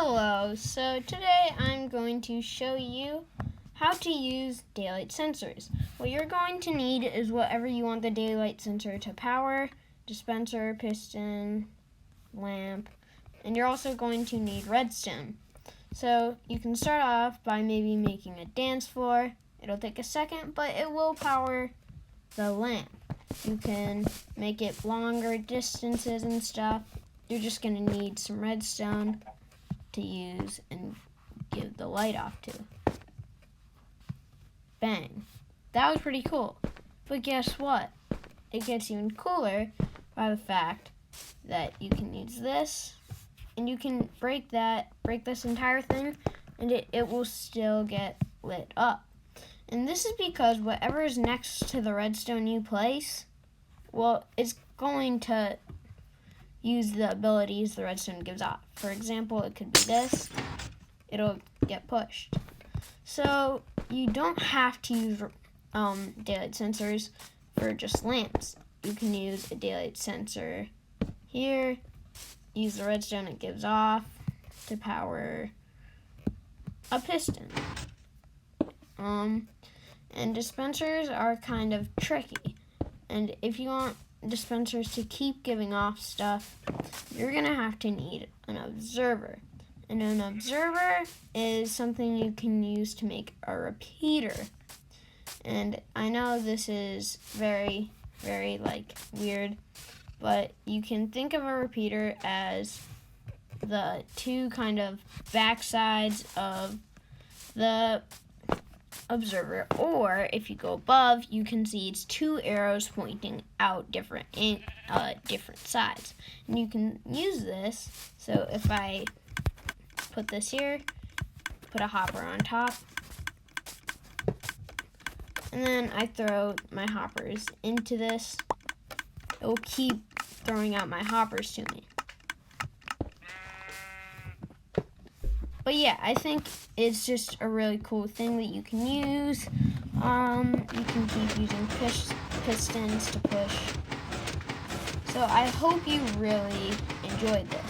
Hello, so today I'm going to show you how to use daylight sensors. What you're going to need is whatever you want the daylight sensor to power: dispenser, piston, lamp, and you're also going to need redstone. So you can start off by maybe making a dance floor. It'll take a second, but it will power the lamp. You can make it longer distances and stuff. You're just going to need some redstone to use and give the light off to. Bang. That was pretty cool. But guess what? It gets even cooler by the fact that you can use this and you can break this entire thing, and it will still get lit up. And this is because whatever is next to the redstone you place, well, it's going to use the abilities the redstone gives off. For example, it could be this. It'll get pushed. So you don't have to use daylight sensors for just lamps. You can use a daylight sensor here, use the redstone it gives off to power a piston. And dispensers are kind of tricky. And if you want dispensers to keep giving off stuff, you're gonna have to need an observer. And an observer is something you can use to make a repeater. And I know this is very, very weird, but you can think of a repeater as the two kind of back sides of the observer, or if you go above, you can see it's two arrows pointing out different sides, and you can use this. So if I put this here, put a hopper on top, and then I throw my hoppers into this, it will keep throwing out my hoppers to me. But yeah, I think it's just a really cool thing that you can use. You can keep using pistons to push. So I hope you really enjoyed this.